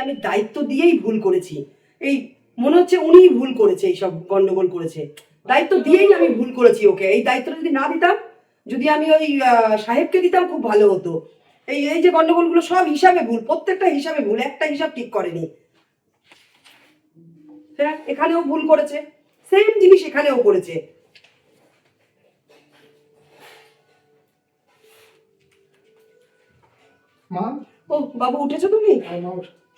আমি দায়িত্ব দিয়েই ভুল করেছি। এই মনে হচ্ছে উনিই ভুল করেছে, এইসব গন্ডগোল করেছে। দায়িত্ব দিয়েই আমি ভুল করেছি ওকে। এই দায়িত্বটা যদি না দিতাম, যদি আমি ওই সাহেবকে দিতাম খুব ভালো হতো। এই এই যে গন্ডগোলগুলো সব হিসাবে ভুল, প্রত্যেকটা হিসাবে ভুল, একটা হিসাব ঠিক করেনি। হ্যাঁ, এখানেও ভুল করেছে, সেম জিনিস এখানেও করেছে। মা, ও বাবু, উঠেছো তুমি?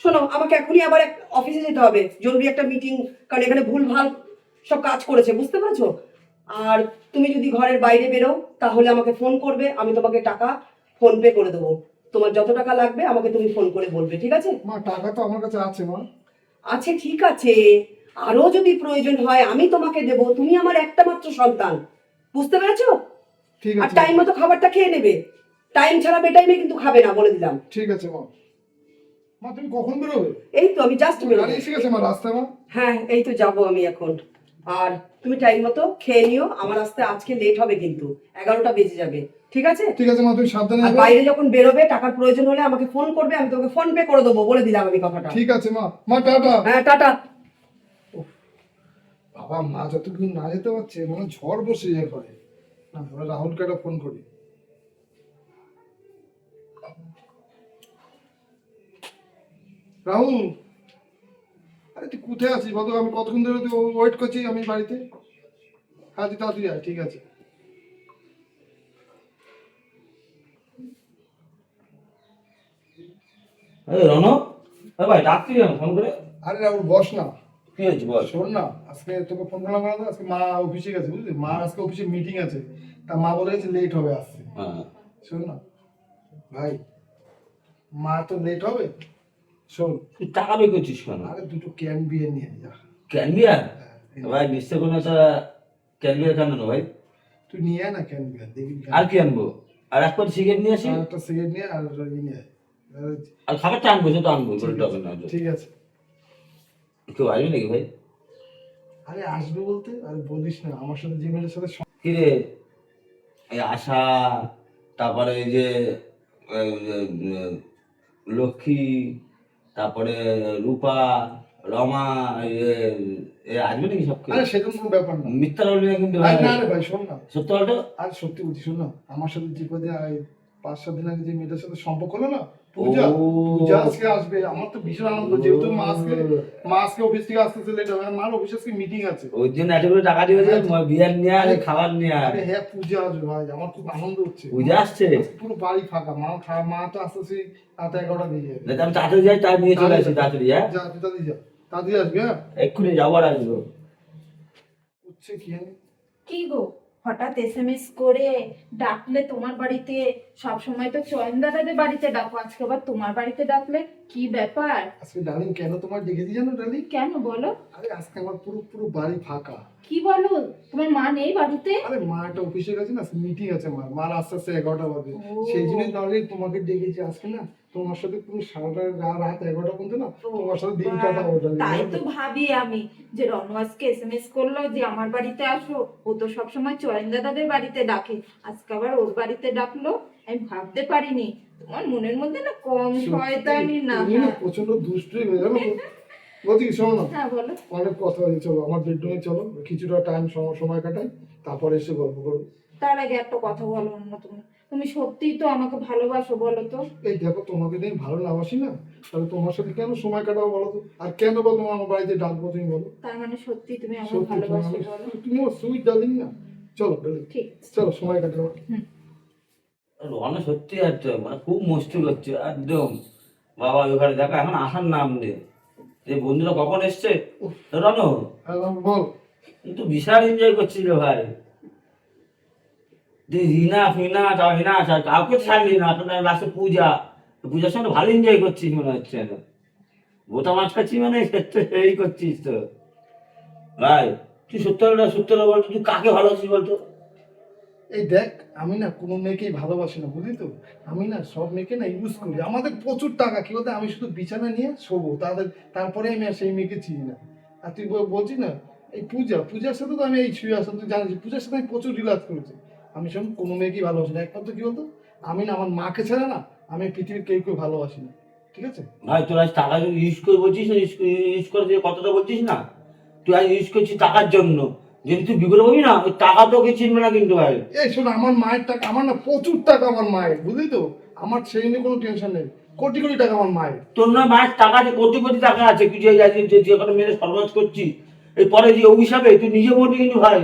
শোনো, আমাকে এখনই আবার অফিসে যেতে হবে, জরুরি একটা মিটিং। কারণ এখানে ভুলভাল সব কাজ করেছে, বুঝতে পারছো? আর তুমি যদি ঘরের বাইরে বেরো তাহলে আমাকে ফোন করবে, আমি তোমাকে টাকা ফোন পে করে দেবো। তোমার যত টাকা লাগবে আমাকে তুমি ফোন করে বলবে, ঠিক আছে? মা টাকা তো আমার কাছে আছে মা। আছে, ঠিক আছে। আরো যদি প্রয়োজন হয় আমি তোমাকে দেব, তুমি আমার একটা মাত্র সন্তান, বুঝতে পেরেছো? ঠিক আর আছে, টাইম মতো খাবারটা খেয়ে নেবে, টাইম ছাড়া বেটাইমে কিন্তু খাবে না, বলে দিলাম। ঠিক আছে মা। মা তুমি কখন বেরোবে? এই তো আমি জাস্ট গাড়ি এসে গেছে মা রাস্তায় মা। হ্যাঁ, এই তো যাবো আমি এখন। আর তুমি টাইম মতো খেয়ে নিও, আমার আসতে আজকে লেট হবে কিন্তু, 11টা বেজে যাবে, ঠিক আছে? ঠিক আছে মা, তুমি সাবধানে আর যাবে। বাইরে যখন বেরোবে টাকার প্রয়োজন হলে আমাকে ফোন করবে, আমি তোমাকে ফোন পে করে দেবো, বলে দিলাম আমি কথাটা। ঠিক আছে মা। মা টাটা। হ্যাঁ, টাটা। বাবা, মা যতক্ষণ না যেতে পারছে মনে হয় ঝড় বসে যায় ঘরে। না, আমরা রাহুলকে একটা ফোন করি। রাহুল, আরে তুই কোথায় আছিস বলতো? আমি কতক্ষণ ধরে তুই ওয়েট করছি আমি বাড়িতে। হ্যাঁ তুই তাড়াতাড়ি আয়, ঠিক আছে। রনক, ভাই ডাকছি ফোন করে। আরে রাহুল বস না। কি হয়েছে বল? শোন না, আজকে তোকে ফোন করলাম না, আজকে মা অফিসে গেছে বুঝলি, মা আজকে অফিসে মিটিং আছে, তা মা বলে গেছে লেট হবে আসছে। হ্যাঁ। শোন না ভাই, মা তো লেট হবে। শোন, তুই টাকা বের করছিস কেন? আরে দুটো ক্যান বিয়ে নিয়ে যা। ক্যান বিয়ার? হ্যাঁ, ভাই নিশ্চয় কোনো একটা ক্যান বিয়ার কেন না ভাই? তুই নিয়ে আয় না ক্যান বিয়ে, দেখবি আর কি আনবো? আর এক প্যাকেট সিগারেট নিয়ে আসি। আর একটা সিগারেট নিয়ে আর ই নিয়ে আয়। আর খাবারটা আনবো, সেটা আনবো, বলতে হবে না। ঠিক আছে। কেউ আসবে নাকি ভাই? আরে আসবে বলতে, আরে বলিস না, আমার সাথে যে মেয়ের সাথে কি রে, এই আশা, তারপরে এই যে লক্ষ্মী, তারপরে রূপা, রমা, আসবে নাকি সব? আরে সেরকম কোনো ব্যাপার না। মিথ্যা বলবি না কিন্তু ভাই। না রে ভাই, শোন না, সত্য বলতো। আর সত্যি বলছি, শোন না, আমার সাথে যে কদিন 5-7 দিন আগে যে মেয়েটার সাথে সম্পর্ক হলো না, পূজা, ও। পূজা আজকে আসবে। আমার তো ভীষণ আনন্দ, যেহেতু মা আজকে অফিস থেকে আসতে লেট হবে, মার অফিস আজকে মিটিং আছে। ওই জন্য এতগুলো টাকা দিয়ে বিয়ার নিয়ে আর খাবার নিয়ে আর। আরে হ্যাঁ, পূজা আসবে ভাই, আমার খুব আনন্দ হচ্ছে। পূজা আসছে? আজকে পুরো বাড়ি ফাঁকা, মা তো আস্তে আস্তে রাত 11টা বেজে যাবে। আমি তাড়াতাড়ি যাই, তাই নিয়ে চলে আসি তাড়াতাড়ি। হ্যাঁ, যা তুই তাড়াতাড়ি যা, তাড়াতাড়ি আসবি। হ্যাঁ, এক্ষুনি যাবো আর আসবো। হচ্ছে কি জানি। কি গো, হঠাৎ এসএমএস করে ডাকলে তোমার বাড়িতে? সব সময় তো চয়ন দাদাদের বাড়িতে ডাকো, আজকে আবার তোমার বাড়িতে ডাকলে, কি ব্যাপার? আজকে ডার্লিং কেন তোমার ডেকেছি জানো ডার্লিং? কেন বলো? আরে আজকে আমার পুরো পুরো বাড়ি ফাঁকা। কি বলো, তোমার মা নেই বাড়িতে? আরে মা একটা অফিসে গেছে না, মিটিং আছে, মার আস্তে আস্তে 11টা বাজে। ও। সেই জন্যই তাহলে তোমাকে ডেকেছি আজকে না, তোমার সাথে পুরো সারাটা রাত 11টা পর্যন্ত না তোমার সাথে দিন কাটাবো darling। তাই তো ভাবি আমি, যে রনু আজকে এসএমএস করলো যে আমার বাড়িতে আসো, ও তো সবসময় চয়ন দাদাদের বাড়িতে ডাকে, আজকে আবার ওর বাড়িতে ডাকলো। আমি ভাবতে পারিনি তোমার মনের মধ্যে না কম শয়তানি না। তুমি না প্রচন্ড দুষ্টুই হয়ে জানো তো। বলছি কি, শোনো না, হ্যাঁ বলো। অনেক কথা হয়েছে, চলো আমার বেডরুমে চলো, কিছুটা টাইম সময় কাটাই, তারপরে এসে গল্প করবো। তার আগে একটা কথা বলো অন্য, তুমি তুমি সত্যিই তো আমাকে ভালোবাসো বলো তো? এই দেখো, তোমাকে যদি ভালো না বাসি না, তাহলে তোমার সাথে কেন সময় কাটাবো বলো তো? আর কেন বা তোমার আমার বাড়িতে ডাকবো তুমি বলো? তার মানে সত্যি তুমি আমাকে সত্যি ভালোবাসো বলো? তুমি আমার সুইট ডার্লিং না। চলো darling, ঠিক আছে। চলো সময় কাটাবো। রওনা সত্যি একদম মানে খুব মুশকিল হচ্ছে একদম। বাবা ওখানে দেখো এখন আসার নাম নেই। যে বন্ধুরা কখন এসছে রনো, হ্যাঁ বল। কিন্তু বিশাল এনজয় করছিল ভাই। যে রিনা ফিনা হিনা আসা কাউকে ছাড়লি না, আপনার লাস্টে পূজা, পূজার সঙ্গে ভালো এনজয় করছিস মনে হচ্ছে। বোতা মাছ খাচ্ছি মানে এই করছিস তো ভাই। তুই সত্য বলতো, তুই কাকে ভালোবাসিস বলতো? এই দেখ, আমি না কোনো মেয়েকেই ভালোবাসি না বুঝলি তো। আমি না সব মেয়েকে না ইউজ করি, আমাদের প্রচুর টাকা, কি বলতে আমি শুধু বিছানা নিয়ে শোবো, তারপরে আমি আর সেই মেয়েকে চিনি না। আর তুই বলছি না, এই পূজার সাথে তো আমি এই শুয়ে আসলাম, তুই জানিস পূজার সাথে আমি প্রচুর রিল্যাক্স করেছি। আমি শোন, কোনো মেয়েকেই ভালোবাসি না, একমাত্র কি বলতো, আমি না আমার মাকে ছাড়া না আমি পৃথিবীর কেউ ভালোবাসি না। ঠিক আছে? ভাই তোর আজ টাকা ইউজ করে বলছিস না, ইউজ করে যে কতটা বলছিস না, তুই আজ ইউজ করছিস টাকার জন্য। যদি তুই বিগড়ে বলবি না, ওই টাকা তোকে চিনবে না কিন্তু ভাই। এই শোন, আমার মায়ের টাকা, আমার না প্রচুর টাকা আমার মায়ের, বুঝলি তো? আমার সেই নিয়ে কোনো টেনশন নেই, কোটি কোটি টাকা আমার মায়ের। তোর না মায়ের টাকা আছে, কোটি কোটি টাকা আছে, তুই যে কোনো মেয়ের সর্বনাশ করছিস, এই পরে যে অভিশাপে তুই নিজে মরবি কিন্তু ভাই।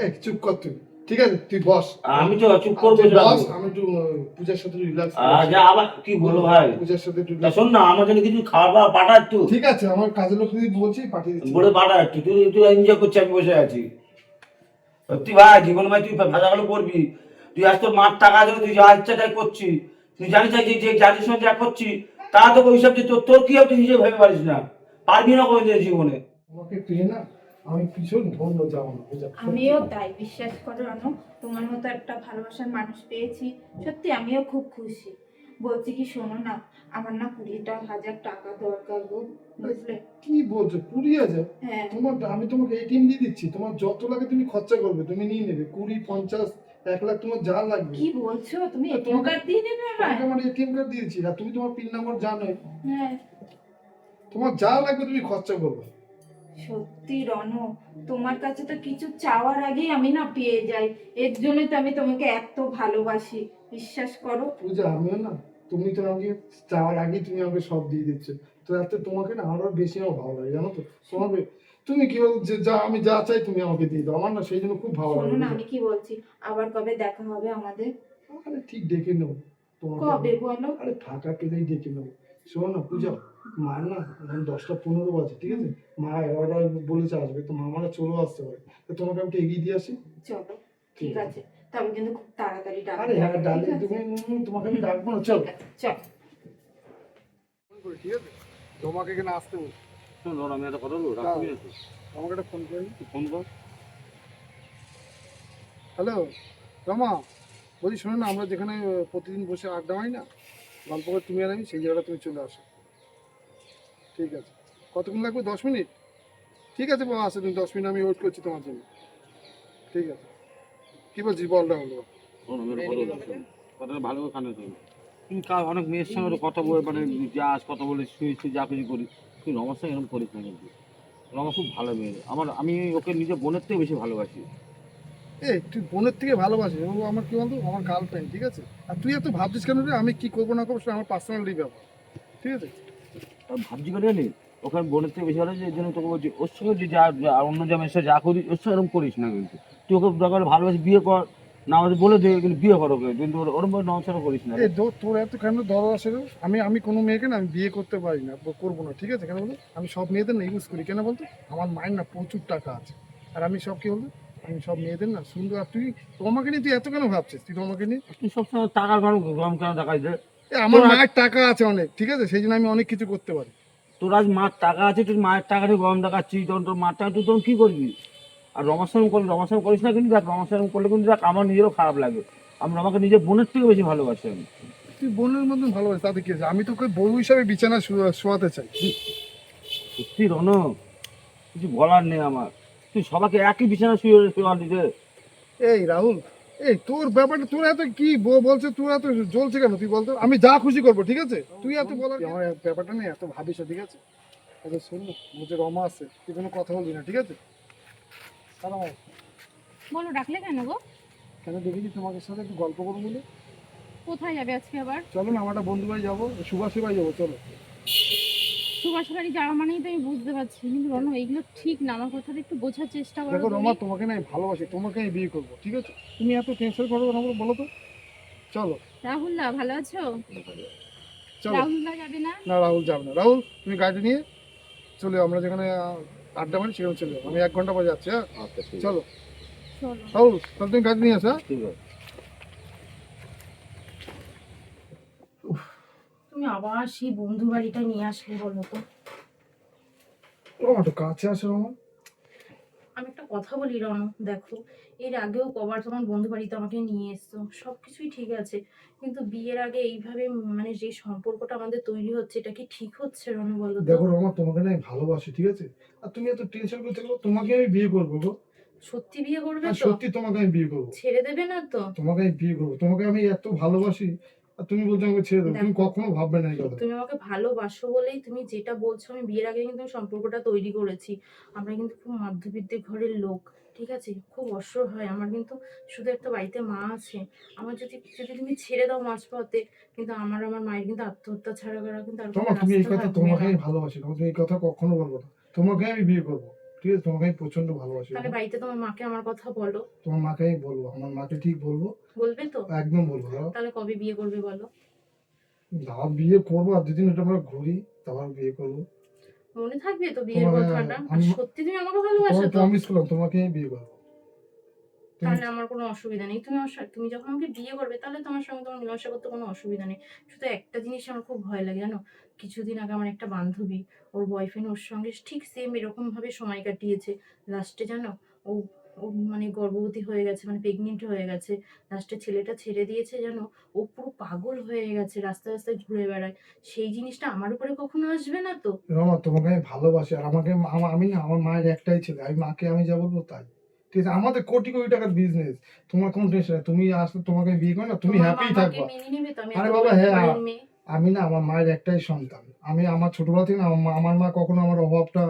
এই চুপ কর তুই, ঠিক আছে? তুই বস, আমি তো চুপ করবো তুই না। বস, আমি একটু পূজার সাথে রিল্যাক্স যা আবার কি বলো ভাই, পূজার সাথে একটু তা শোন না, আমার জন্য কিছু খাওয়া দাওয়া পাঠা একটু, ঠিক আছে? আমার কাজের লোক যদি বলছি পাঠিয়ে দিচ্ছি। বলে পাঠা একটু, তুই তুই এনজয় করছিস, আমি বসে আছি। সত্যি ভাই, জীবন ভাই তুই ভাজা ভালো করবি। তুই আজ তোর মার টাকা ধরে তুই যা ইচ্ছা তাই করছিস, তুই জানিস না যে জাতির সঙ্গে যা করছিস তা তোকে ওইসব যে তোর কি হবে তুই নিজে ভেবে পারিস না, পারবি না কোনোদিন জীবনে। তোমাকে পেয়ে না আমি ভীষণ ধন্য, যাবো না বুঝা। আমিও তাই, বিশ্বাস করো রানু, তোমার মতো একটা ভালোবাসার মানুষ পেয়েছি, সত্যি আমিও খুব খুশি। বলছি কি শোনো না, আমার না 20,000 টাকা দরকার গো, বুঝলে? কি বলছো? 20,000? হ্যাঁ। তোমার, আমি তোমাকে এটিএম দিয়ে দিচ্ছি, তোমার যত লাগে তুমি খরচা করবে, তুমি নিয়ে নেবে। 20, 50, 1 লাখ তোমার যা লাগবে। কি বলছো তুমি? আর এটিএম কার্ড দিয়ে দেবে আমায়? তোমাকে আমার এটিএম কার্ড দিয়েছি, আর তুমি তোমার পিন নাম্বার জানো, হ্যাঁ। তোমার যা লাগবে তুমি খরচা করবে। সত্যি রনো, তোমার কাছে তো কিছু চাওয়ার আগেই আমি না পেয়ে যাই, এর জন্যই তো আমি তোমাকে এত ভালোবাসি, বিশ্বাস করো। পূজা, আমিও না, তুমি তো আমাকে চাওয়ার আগে তুমি আমাকে সব দিয়ে দিচ্ছ, তো এত তোমাকে না আরো বেশি আমার ভালো লাগে, জানো তো? তোমাকে, তুমি কি বল যে যা আমি যা চাই তুমি আমাকে দিয়ে দাও, আমার না সেই জন্য খুব ভালো শোনো লাগে। না, আমি কি বলছি, আবার কবে দেখা হবে আমাদের? আরে ঠিক ডেকে নেবো তোমাকে। কবে বলো? আরে ফাঁকা পেলেই ডেকে নেবো। শোনো না পূজা, মায়ের না এখন 10টা 15 বাজে, ঠিক আছে? মা 11টা বলেছে আসবে, তো মামারা চলেও আসতে পারে, তো তোমাকে আমি এগিয়ে দিয়ে আসি। চলো, ঠিক আছে, তবে কিন্তু খুব তাড়াতাড়ি আরে ডাকবে, হ্যাঁ, ডালে ঠিক আছে? তুমি, তোমাকে আমি ডাকবো না, চল। ঠিক আছে, চল। ঠিক আছে, তোমাকে এখানে আসতে বল। শোন আমি একটা কথা বলবো, রাখবি না আমাকে একটা ফোন করে। ফোন কর। হ্যালো রমা, বলছি শোনো না, আমরা যেখানে প্রতিদিন বসে আড্ডা হয় না, গল্প করে তুমি আর আমি, সেই জায়গাটা তুমি চলে আসো। ঠিক আছে, কতক্ষণ লাগবে? 10 মিনিট? ঠিক আছে বাবা, আসো তুমি, 10 মিনিট আমি ওয়েট করছি তোমার জন্য। ঠিক আছে, কি বলছিস বল রাহুল? শোন আমি একটা কথা বলছি, শোন, কথাটা ভালো করে কানে শোন। তুই অনেক মেয়ের সঙ্গে তো কথা বলে, মানে যাস কথা বলে শুয়ে যা কিছু করিস, তুই রমার সঙ্গে এরকম করিস না কিন্তু। রমা খুব ভালো মেয়ে, আমি ওকে নিজের বোনের থেকে বেশি ভালোবাসি। এই তুই বোনের থেকে ভালোবাসিস, ও আমার কি বলতো, আমার গার্লফ্রেন্ড, ঠিক আছে? আর তুই এত ভাবছিস কেন রে? আমি কি করবো না করবো সেটা আমার পার্সোনালি ব্যাপার, ঠিক আছে? আর ভাবছি করে জানি ওখানে বোনের থেকে বেশি ভালো, এই জন্য তোকে বলছি ওর সঙ্গে যে যা অন্য জামের সাথে যা করিস ওর সঙ্গে এরকম করিস না কিন্তু। তুই ওকে দরকার ভালোবাসি বিয়ে কর, না আমাদের বলে দে কিন্তু বিয়ে কর ওকে, কিন্তু ওরকম নড়াচড়া করিস না। এই তোর এত কেন দরদ আছে রে? আমি কোনো মেয়েকে না আমি বিয়ে করতে পারি না, করবো না, ঠিক আছে? কেন বলতো, আমি সব মেয়েদের না ইউজ করি, কেন বলতো? আমার মায়ের না প্রচুর টাকা আছে, আর আমি সব কি বলতো, আমি সব মেয়েদের না সুন্দর। আর তুই তোমাকে নিয়ে তুই এত কেন ভাবছিস? তুই তোমাকে নিয়ে, তুই সবসময় টাকার গরম কেন দেখাই দে? আমার মায়ের টাকা আছে অনেক, ঠিক আছে? সেই জন্য আমি অনেক কিছু করতে পারি। তোর আজ মার টাকা আছে, তুই মায়ের টাকাটা গরম দেখাচ্ছিস, তখন তোর মার টাকা তুই তখন কি করবি? আর রমাশ্রম করবি, রমাশ্রম করিস না কিন্তু, দেখ রমাশ্রম করলে কিন্তু দেখ আমার নিজেরও খারাপ লাগে। আমি রমাকে নিজের বোনের থেকে বেশি ভালোবাসি আমি। তুই বোনের মতন ভালোবাসিস, তাতে কি আছে? আমি তোকে বউ হিসাবে বিছানা শোয়াতে চাই। সত্যি রন, কিছু বলার নেই আমার। তুই সবাইকে একই বিছানা শুয়ে দিতে। এই রাহুল, এই তোর ব্যাপারটা, তোর এত কি বলছে, তোর এত জ্বলছে কেন? তুই বলতো, আমি যা খুশি করবো, ঠিক আছে? তুই এত বলার, আমার ব্যাপারটা নেই এত ভাবিস না, ঠিক আছে? আচ্ছা শোন না, মুঝে রমা আছে, তুই কোনো কথা বলবি না, ঠিক আছে? দাঁড়াও, বলো, ডাকলে কেন গো? কেন দেখেছি তোমাদের সাথে একটু গল্প করবো বলে। কোথায় যাবে আজকে আবার? চলো না, আমার একটা বন্ধু বাড়ি যাবো, সুভাষের বাড়ি যাবো, চলো। সুভাষ বাড়ি যাওয়া মানেই তো আমি বুঝতে পারছি, কিন্তু রনো এইগুলো ঠিক না, আমার কথাটা একটু বোঝার চেষ্টা করো দেখো তুমি। রমা, তোমাকে না আমি ভালোবাসি, তোমাকে আমি বিয়ে করবো, ঠিক আছে? তুমি এত টেনশন করো না, বলো তো। চলো। রাহুলদা ভালো আছো? চলো। রাহুলদা যাবে না? না, রাহুল যাবে না। রাহুল, তুমি গাড়ি নিয়ে চলে যাও, আমরা যেখানে আড্ডা মারি সেখানে চলে যাও, আমি 1 ঘন্টা পরে যাচ্ছি। হ্যাঁ আচ্ছা ঠিক আছে, চলো। চলো। রাহুল, তাহলে তুমি গাড়ি নিয়ে আসো। হ্যাঁ ঠিক আছে। তুমি আবার সেই বন্ধু বাড়িটা নিয়ে আসলে বলো তো? রমা, একটু কাছে আসো রমা। আমি একটা কথা বলি রনো, দেখো, এর আগেও কবার তোমার বন্ধু বাড়িতে আমাকে নিয়ে এসছো, সবকিছুই ঠিক আছে, কিন্তু বিয়ের আগে এইভাবে মানে যে সম্পর্কটা আমাদের তৈরি হচ্ছে, এটা কি ঠিক হচ্ছে রনো, বলো তো? দেখো রমা, তোমাকে না আমি ভালোবাসি, ঠিক আছে? আর তুমি এত টেনশন করতে গেলো, তোমাকে আমি বিয়ে করবো গো। সত্যি বিয়ে করবে আর তো? সত্যি তোমাকে আমি বিয়ে করবো, ছেড়ে দেবে না তো? তোমাকে আমি বিয়ে করবো, তোমাকে আমি এত ভালোবাসি। আর তুমি বলছো আমাকে ছেড়ে দেবো, তুমি দেখো, কখনো ভাববে না এই কথা। তুমি আমাকে ভালোবাসো বলেই তুমি যেটা বলছো, আমি বিয়ের আগে কিন্তু আমি সম্পর্কটা তৈরি করেছি। আমরা কিন্তু খুব মধ্যবিত্ত ঘরের লোক, ঠিক আছে, খুব অসহায়। আমার কিন্তু শুধু একটা বাড়িতে মা আছে। আমার যদি যদি তুমি ছেড়ে দাও মাঝপথে, কিন্তু আমার মায়ের কিন্তু আত্মহত্যা ছাড়া করা কিন্তু আর কোনো তোমার তুমি এই রাস্তা কথা, থাকবে তোমাকে না। আমি ভালোবাসি, তুমি এই কথা কখনো বলবো না। তোমাকে আমি বিয়ে করবো, ঠিক আছে, তোমাকে আমি প্রচন্ড ভালোবাসি। তাহলে বাড়িতে তোমার মাকে আমার কথা বলো। তোমার মাকে আমি বলবো, আমার মাকে ঠিক বলবো, বলবে তো? একদম বলবো। তাহলে কবে বিয়ে করবে বলো? দাও বিয়ে করবো, আর দুদিন এটা আমরা ঘুরি, তারপর বিয়ে করবো। মনে থাকবে তো বিয়ের তোমাকে কথাটা? আর আমি সত্যি তুমি আমাকে ভালোবাসো তোমাকে তো? প্রমিস করলাম, তোমাকে আমি বিয়ে করবো। তুমি তাহলে আমার কোনো অসুবিধা নেই। তুমি যখন আমাকে বিয়ে করবে, তাহলে তোমার সঙ্গে তোমার মীমাংসা করতে কোনো অসুবিধা নেই। শুধু একটা জিনিস আমার খুব ভয় লাগে, জানো? কিছুদিন আগে আমার একটা বান্ধবী, ওর বয়ফ্রেন্ড ওর সঙ্গে ঠিক সেম এরকম ভাবে সময় কাটিয়েছে। লাস্টে জানো, ও ও মানে গর্ভবতী হয়ে গেছে, মানে প্রেগনেন্ট হয়ে গেছে। লাস্টে ছেলেটা ছেড়ে দিয়েছে, জানো? ও পুরো পাগল হয়ে গেছে, রাস্তায় রাস্তায় ঘুরে বেড়ায়। সেই জিনিসটা আমার উপরে কখনো আসবে না তো? রমা, তোমাকে আমি ভালোবাসি, আর আমাকে আমি না, আমার মায়ের একটাই ছেলে, আমি মাকে আমি যা বলবো তাই, ঠিক আছে? আমাদের কোটি কোটি টাকার বিজনেস, তোমার কোনো টেনশন নেই। তুমি আসলে তোমাকে আমি বিয়ে করো না, তুমি তোমার হ্যাপি মা আমাকে থাকবা। মেনে নেবে তো? আমি আরে এত বাবা, বড় হ্যাঁ, ঘরের মেয়ে। আমি না, আমার মায়ের একটাই সন্তান। আমি আমার ছোটবেলা থেকে না, আমার মা কখনো আমার অভাবটা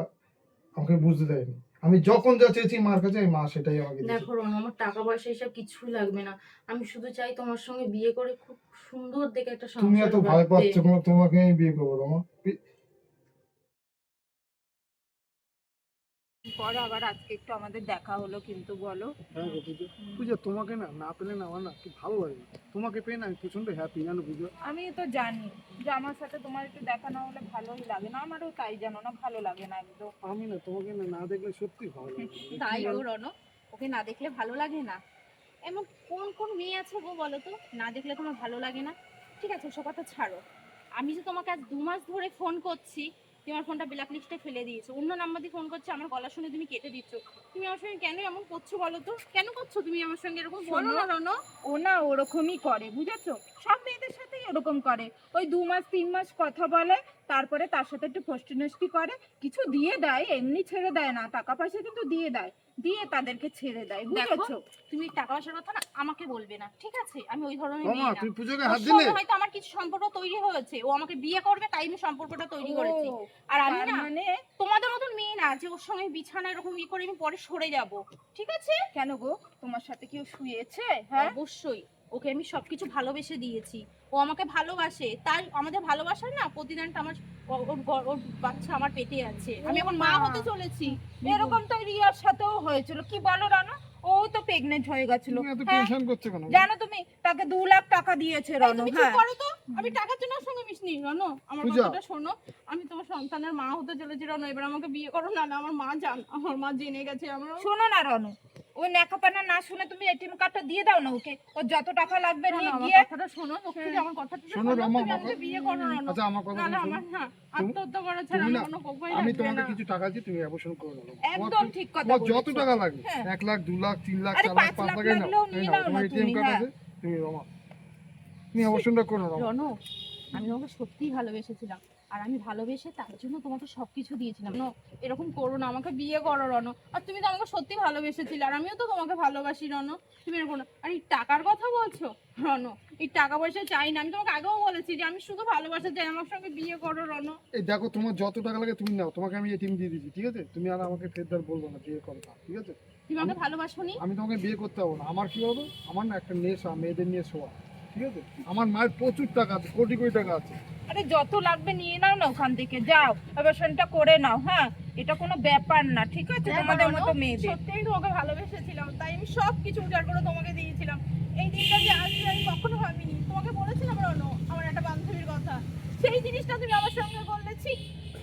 আমাকে বুঝতে দেয়নি। আমি যখন যা চেয়েছি মার কাছে, মা সেটাই আমাকে দিয়েছে। দেখো রন, আমার টাকা পয়সা এসব কিছুই লাগবে না। আমি শুধু চাই তোমার সঙ্গে বিয়ে করে খুব সুন্দর দেখে একটা তুমি সংসার এত ভয় বাঁধতে। পাচ্ছ, তোমাকে আমি বিয়ে করবো রমা। পরে আবার আজকে একটু আমাদের দেখা হলো, কিন্তু বলো। হ্যাঁ গো পূজা, পূজা তোমাকে না না পেলে না আমার না কি ভালো লাগে। তোমাকে পেয়ে না আমি প্রচন্ড হ্যাপি, জানো পূজা? আমি তো জানি যে আমার সাথে তোমার একটু দেখা না হলে ভালোই লাগে না, আমারও তাই জানো না, ভালো লাগে না একদম। আমি না তোমাকে না না দেখলে সত্যি ভালো লাগে। তাই গো রণ, ওকে না দেখলে ভালো লাগে না? এমন কোন কোন মেয়ে আছে গো বলো তো, না দেখলে তোমার ভালো লাগে না? ঠিক আছে, ওসব কথা ছাড়ো। আমি যে তোমাকে আজ 2 মাস ধরে ফোন করছি, তুমি আমার ফোনটা ব্ল্যাক লিস্টে ফেলে দিয়েছো। অন্য নাম্বার দিয়ে ফোন করছি, আমার গলা শুনে তুমি কেটে দিচ্ছ। তুমি আমার সঙ্গে কেন এমন করছো বলো তো? কেন করছো তুমি আমার সঙ্গে এরকম? বলো না রণ। ও না ওরকমই করে, বুঝেছো? সব মেয়েদের সাথেই ওরকম করে। ওই 2 মাস 3 মাস কথা বলে, তারপরে তার সাথে একটু ফষ্টি নষ্টি করে, কিছু দিয়ে দেয়, এমনি ছেড়ে দেয় না, টাকা পয়সা কিন্তু দিয়ে দেয়, দিয়ে তাদেরকে ছেড়ে দেয়, বুঝেছো? তুমি টাকা পয়সার কথা না আমাকে বলবে না, ঠিক আছে? আমি ওই ধরনের রমা, মেয়ে না। তুই পূজাকে ওর হাত দিলে? সঙ্গে হয়তো আমার কিছু সম্পর্ক তৈরি হয়েছে, ও আমাকে বিয়ে করবে তাই আমি সম্পর্কটা তৈরি করেছি। ও, আর আমি তার না মানে তোমাদের মতন মেয়ে না যে ওর সঙ্গে বিছানা এরকম ই করে আমি পরে সরে যাব, ঠিক আছে? কেন গো, তোমার সাথে কেউ শুয়েছে? হ্যাঁ, অবশ্যই ওকে আমি সবকিছু ভালোবেসে দিয়েছি, ও আমাকে ভালোবাসে, তাই আমাদের ভালোবাসার না প্রতিদানটা আমার ওর বাচ্চা আমার পেটে আছে, আমি এখন মা হতে চলেছি। এরকম তো রিয়ার সাথেও হয়েছিল, কি বলো রানা? ও তো প্রেগনেন্ট হয়ে গেছিল। তুমি এত হ্যাঁ, টেনশন করছো কেন? জানো তুমি, তাকে 2 লাখ টাকা দিয়েছে এই রনো। তুমি চুপ হ্যাঁ, করো তো, আমি টাকার জন্য ওর সঙ্গে মিশনি রনো, আমার পূজা। কথাটা শোনো। আমি তোমার সন্তানের মা হতে চলেছি রনো, এবার আমাকে বিয়ে করো না। না, আমার মা আমার মা জেনে গেছে আমার। শোনো না রনো, ওই নেকাপানা না শুনে তুমি এটিএম কার্ডটা দিয়ে দাও না ওকে, ওর যত টাকা লাগবে নিয়ে আমার গিয়ে। কথাটা শোনো, লক্ষ্মী আমার কথাটা শোনো শোনো, রমা, তুমি আমাকে বিয়ে করো রনো। আচ্ছা আমার কথা না শোনো। আমার না আত্মহত্যা করা ছাড়া তুমি আমার না, কোনো উপায় আমি থাকবে তোমাকে না। কিছু টাকা দিই, তুমি অ্যাবর্শন করে নাও। একদম ঠিক কথা তোমার যত বলেছো। টাকা লাগে, হ্যাঁ। 1 লাখ 2 লাখ 3 লাখ আরে 4 লাখ 5 5 লাখ লাখই নাও, লাগলেও এই নিয়ে নাও, নাও তোমার না এটিএম তুমি। কার্ড হ্যাঁ, আছে, তুমি রমা, তুমি অ্যাবর্শনটা করে নাও। রনো, আমি তোমাকে সত্যিই ভালোবেসেছিলাম, আর আমি ভালোবেসে তার জন্য তোমাকে সবকিছু দিয়েছিলাম। রনো, এরকম করো না, আমাকে বিয়ে করো রনো। আর তুমি তো আমাকে সত্যি ভালোবেসেছিলে, আর আমিও তো তোমাকে ভালোবাসি রনো। তুমি এরকম না। আর এই টাকার কথা বলছো রনো, এই টাকা পয়সা চাই না, আমি তোমাকে আগেও বলেছি যে আমি শুধু ভালোবাসা চাই, আমার সঙ্গে বিয়ে করো রনো। এই দেখো, তোমার যত টাকা লাগে তুমি নাও, তোমাকে আমি এটিএম দিয়ে দিচ্ছি, ঠিক আছে? তুমি আর আমাকে ফেরদার বলবো না বিয়ে করো না, ঠিক আছে? তুমি আমাকে ভালোবাসোনি? আমি তোমাকে বিয়ে করতে পারবো না। আমার কি হবে, আমার না একটা নেশা, মেয়েদের নিয়ে শোয়া, ঠিক আছে? আমার মায়ের প্রচুর টাকা আছে, কোটি কোটি টাকা আছে। আরে যত লাগবে নিয়ে নাও না ওখান থেকে, যাও অপারেশনটা করে নাও। হ্যাঁ, এটা কোনো ব্যাপার না, ঠিক আছে? তোমাদের মতো মেয়েদের। সত্যিই তোমাকে ভালোবেসেছিলাম, তাই আমি সব কিছু উজাড় করে তোমাকে দিয়েছিলাম। এই দিনটা যে আসবে আমি কখনো ভাবিনি। তোমাকে বলেছিলাম রনো আমার একটা বান্ধবীর কথা, সেই জিনিসটা তুমি আমার সঙ্গে করলে। ছি,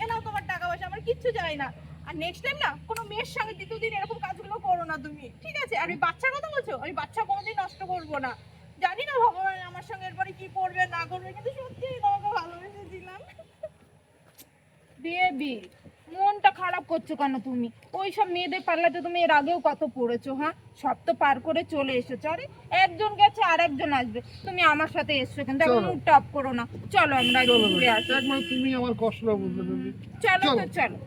এ নাও তোমার টাকা পয়সা, আমার কিচ্ছু চাই না। আর নেক্সট টাইম না কোনো মেয়ের সঙ্গে দ্বিতীয় দিন এরকম কাজগুলো করো না তুমি, ঠিক আছে? আর ওই বাচ্চার কথা বলছো, আমি বাচ্চা কোনোদিন নষ্ট করবো না। জানি না ভগবান আমার সঙ্গে এরপরে কি করবে না করবে, কিন্তু সত্যি তোমাকে ভালোবেসেছিলাম। বেবি, মনটা খারাপ করছো কেন তুমি? ওই সব মেয়েদের পাল্লাতে তুমি এর আগেও কত পড়েছো। হ্যাঁ, সব তো পার করে চলে এসেছো। আরে একজন গেছে আর একজন আসবে, তুমি আমার সাথে এসছো, কিন্তু এখন চলো। মুড টপ করো না। চলো আমরা একটু চলো ঘুরে আসি। একবার, তুমি আমার কষ্টটা বুঝতে পারবে। চলো চলো। তো চলো।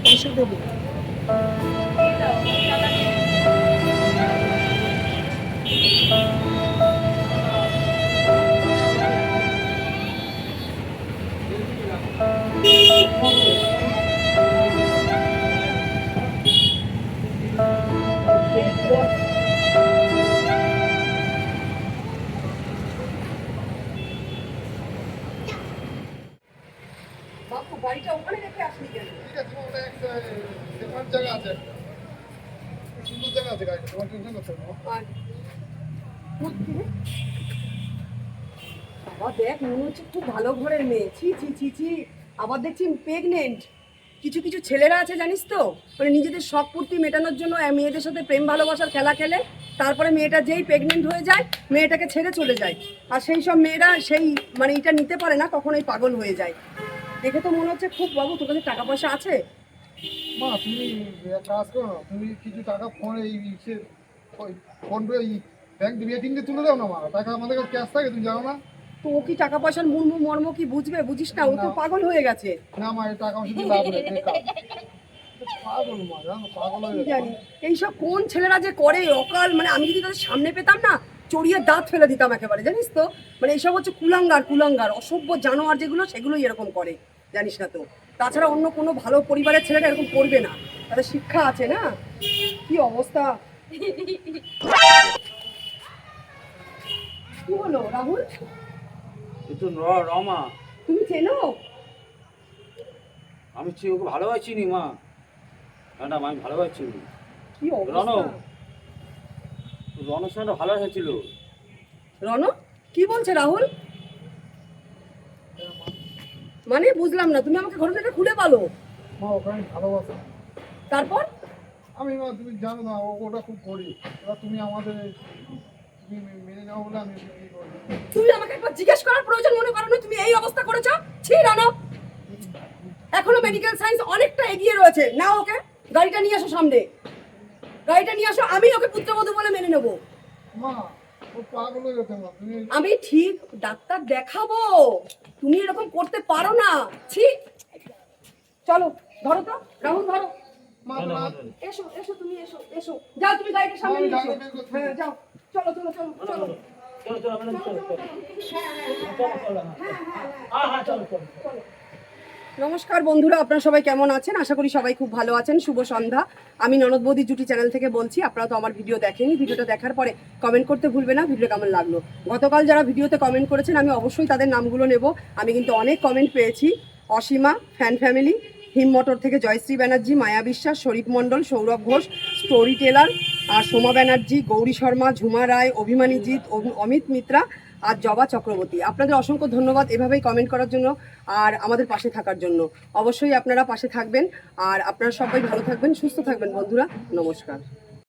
পয়সা দেবো। বাপু গাড়িটা ওখানে রেখে আসলি কেন? ঠিক আছে, ওটা একটা সেপারেট জায়গা আছে, সুন্দর জায়গা আছে গাড়িটা, তোমার টেনশন করতে হবে না। আর বাবা দেখ, মনে হচ্ছে খুব ভালো ঘরের মেয়ে। ছি ছি ছি ছি, আবার দেখছি প্রেগনেন্ট। কিছু কিছু ছেলেরা আছে জানিস তো, মানে নিজেদের শখ পূর্তি মেটানোর জন্য মেয়েদের সাথে প্রেম ভালোবাসার খেলা খেলে, তারপরে মেয়েটা যেই প্রেগনেন্ট হয়ে যায় মেয়েটাকে ছেড়ে চলে যায়। আর সেই সব মেয়েরা সেই মানে এটা নিতে পারে না, তখনই পাগল হয়ে যায়। দেখে তো মনে হচ্ছে খুব, বাবু তোর কাছে টাকা পয়সা আছে? মা তুমি এক কাজ করো না, তুমি কিছু টাকা ফোন এই ফোন পে এই ব্যাংক এটিএম দিয়ে তুলে দাও না মা, টাকা আমাদের কাছে ক্যাশ থাকে, তুমি জানো না? তো ও কি টাকা পয়সার মর্ম কি বুঝবে? বুঝিস না, ও তো পাগল হয়ে গেছে। না মা, এই টাকা শুধু লাভ নেই, বেকার। পাগল মা, জানো পাগল হয়ে কি গেছে। জানি এইসব কোন ছেলেরা যে করে অকাল, মানে আমি যদি তাদের সামনে পেতাম না, চড়িয়ে দাঁত ফেলে দিতাম একেবারে, জানিস তো। মানে এইসব হচ্ছে কুলাঙ্গার অসভ্য জানোয়ার যেগুলো, সেগুলোই এরকম করে, জানিস না তো। তাছাড়া অন্য কোনো ভালো পরিবারের ছেলেটা এরকম করবে না, তাদের শিক্ষা আছে না। কি অবস্থা! কি হলো রাহুল, একটু রমা, তুমি চেনো? আমি ওকে ভালোবাসি নি মা, ম্যাডাম আমি ভালোবাসি নি। কি অবস্থা! রনর সঙ্গে ভালো হয়েছিল। রণ কি বলছে রাহুল? মানে বুঝলাম না, তুমি আমাকে ঘটনাটা খুলে বলো। মা ওকে আমি ভালোবাসি। তারপর আমি মা, তুমি জানো না ওটা খুব করি, এবার তুমি আমাদের তুমি মেনে নাও বলে আমি বিয়ে করি। তুমি আমাকে একবার জিজ্ঞেস করার প্রয়োজন মনে করো না? তুমি এই অবস্থা করেছো, ছি রানো। এখনো মেডিকেল সায়েন্স অনেকটা এগিয়ে রয়েছে না। ওকে গাড়িটা নিয়ে আসো সামনে, গাড়িটা নিয়ে আসো, আমি ওকে পুত্রবধূ বলে মেনে নেবো। মা ও পাগল হয়ে গেছে মা, তুমি আমি ঠিক ডাক্তার দেখাবো, তুমি এরকম করতে পারো না। ছি, চলো ধরো তো রাহুল, ধরো। মা এসো এসো, তুমি এসো এসো, যাও তুমি গাড়িটা সামনে নিয়ে এসো। হ্যাঁ যাও, চলো চলো চলো চলো। চলো চলো ম্যাডাম, চলো চলো চলো চলো, হ্যাঁ হ্যাঁ চলো চলো। নমস্কার বন্ধুরা, আপনারা সবাই কেমন আছেন? আশা করি সবাই খুব ভালো আছেন। শুভ সন্ধ্যা। আমি ননদ বৌদি জুটি চ্যানেল থেকে বলছি। আপনারা তো আমার ভিডিও দেখেনি, ভিডিওটা দেখার পরে কমেন্ট করতে ভুলবে না ভিডিও কেমন লাগলো। গতকাল যারা ভিডিওতে কমেন্ট করেছেন আমি অবশ্যই তাদের নামগুলো নেব। আমি কিন্তু অনেক কমেন্ট পেয়েছি। অসীমা, ফ্যান ফ্যামিলি, হিম মোটর থেকে জয়শ্রী ব্যানার্জি, মায়া বিশ্বাস, শরীফ মণ্ডল, সৌরভ ঘোষ, স্টোরি টেলার, আর সোমা ব্যানার্জি, গৌরী শর্মা, ঝুমা রায়, অভিমানীজিৎ, অমিত মিত্রা আর জবা চক্রবর্তী। আপনাদের অসংখ্য ধন্যবাদ এভাবেই কমেন্ট করার জন্য আর আমাদের পাশে থাকার জন্য। অবশ্যই আপনারা পাশে থাকবেন আর আপনারা সবাই ভালো থাকবেন, সুস্থ থাকবেন বন্ধুরা। নমস্কার।